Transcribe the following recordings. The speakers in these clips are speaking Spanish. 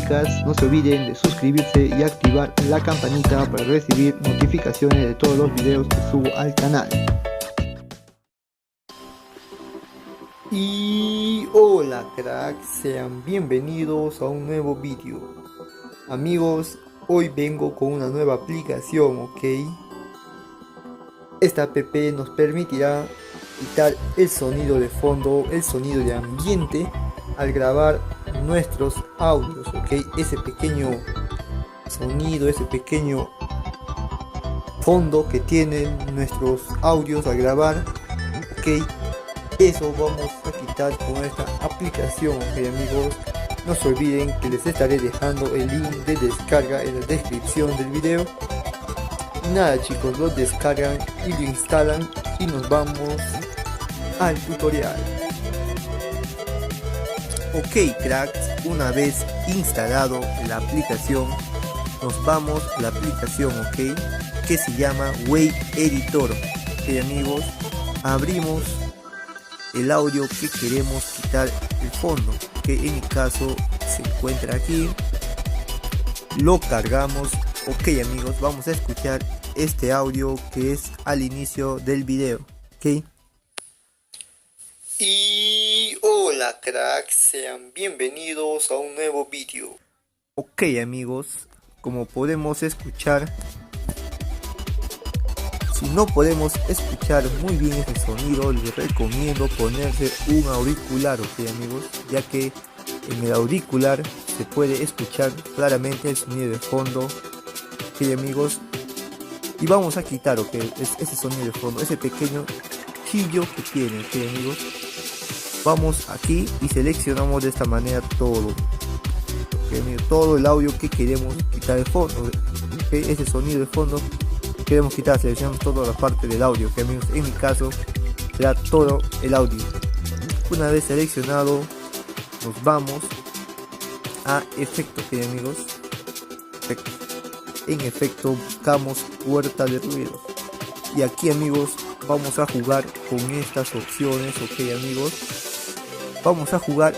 podcast, no se olviden de suscribirse y activar la campanita para recibir notificaciones de todos los videos que subo al canal. Y hola cracks, sean bienvenidos a un nuevo vídeo. Amigos, hoy vengo con una nueva aplicación, ¿ok? Esta app nos permitirá quitar el sonido de fondo, el sonido de ambiente al grabar nuestros audios, ¿ok? Ese pequeño sonido, ese pequeño fondo que tienen nuestros audios al grabar, ¿ok? Eso vamos a quitar con esta aplicación, ¿ok, amigos? No se olviden que les estaré dejando el link de descarga en la descripción del video. Y nada chicos, lo descargan y lo instalan y nos vamos al tutorial. Ok cracks, una vez instalado la aplicación, nos vamos a la aplicación, ok, que se llama Wave Editor. Ok amigos, abrimos el audio que queremos quitar el fondo, que en mi caso se encuentra aquí, lo cargamos. Ok amigos, vamos a escuchar este audio que es al inicio del video, ok. Y hola cracks, sean bienvenidos a un nuevo vídeo. Ok amigos, como podemos escuchar, si no podemos escuchar muy bien ese sonido, les recomiendo ponerse un auricular, ok amigos, ya que en el auricular se puede escuchar claramente el sonido de fondo, ok amigos. Y vamos a quitar, ok, ese sonido de fondo, ese pequeño chillo que tiene, ok amigos. Vamos aquí y seleccionamos de esta manera todo, okay, amigos, todo el audio que queremos quitar de fondo, okay, ese sonido de fondo queremos quitar, seleccionamos toda la parte del audio, que amigos, en mi caso será todo el audio. Una vez seleccionado, nos vamos a efecto, que amigos, efecto. En efecto buscamos puerta de ruido y aquí amigos vamos a jugar con estas opciones, ok amigos, vamos a jugar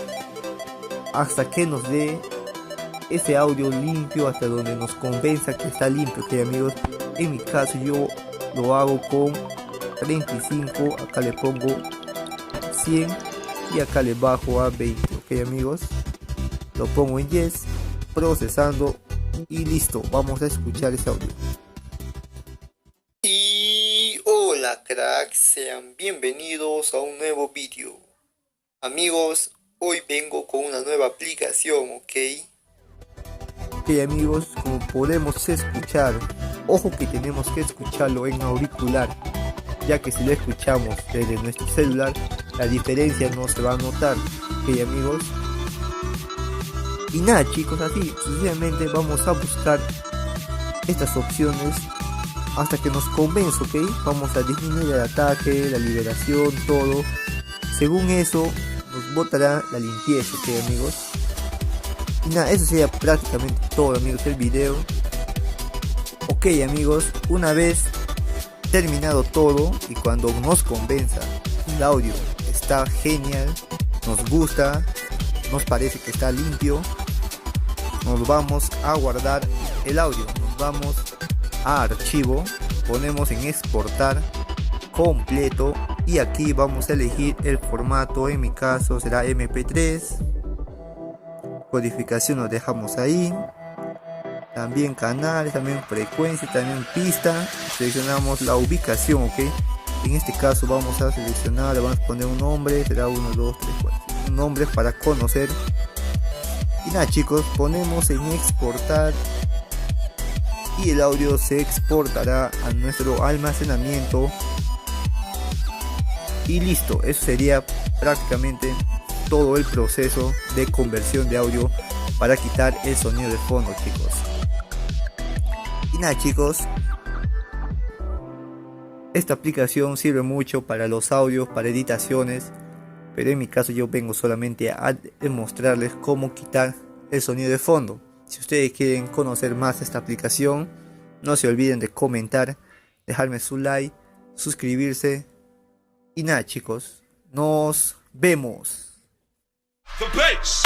hasta que nos dé ese audio limpio, hasta donde nos convenza que está limpio, ok amigos. En mi caso yo lo hago con 35, acá le pongo 100 y acá le bajo a 20, ok amigos. Lo pongo en yes, procesando y listo, vamos a escuchar ese audio. Y hola cracks, sean bienvenidos a un nuevo vídeo. Amigos, hoy vengo con una nueva aplicación, ok. Ok amigos, como podemos escuchar, ojo que tenemos que escucharlo en auricular, ya que si lo escuchamos desde nuestro celular, la diferencia no se va a notar, ok amigos. Y nada chicos, así sencillamente vamos a buscar estas opciones hasta que nos convenza, ok. Vamos a disminuir el ataque, la liberación, todo. Según eso nos botará la limpieza, ok amigos. Y nada, eso sería prácticamente todo amigos el video. Ok amigos, una vez terminado todo y cuando nos convenza el audio está genial, nos gusta, nos parece que está limpio, nos vamos a guardar el audio, nos vamos a archivo, ponemos en exportar completo y aquí vamos a elegir el formato, en mi caso será MP3, codificación lo dejamos ahí, también canales, también frecuencia, también pista, seleccionamos la ubicación, ok. En este caso vamos a seleccionar, le vamos a poner un nombre, será 1, 2, 3, 4, un nombre para conocer. Y nada chicos, ponemos en exportar y el audio se exportará a nuestro almacenamiento y listo. Eso sería prácticamente todo el proceso de conversión de audio para quitar el sonido de fondo, chicos. Y nada chicos, esta aplicación sirve mucho para los audios, para editaciones, pero en mi caso yo vengo solamente a demostrarles cómo quitar el sonido de fondo. Si ustedes quieren conocer más esta aplicación, no se olviden de comentar, dejarme su like, suscribirse y nada chicos, nos vemos. The bass.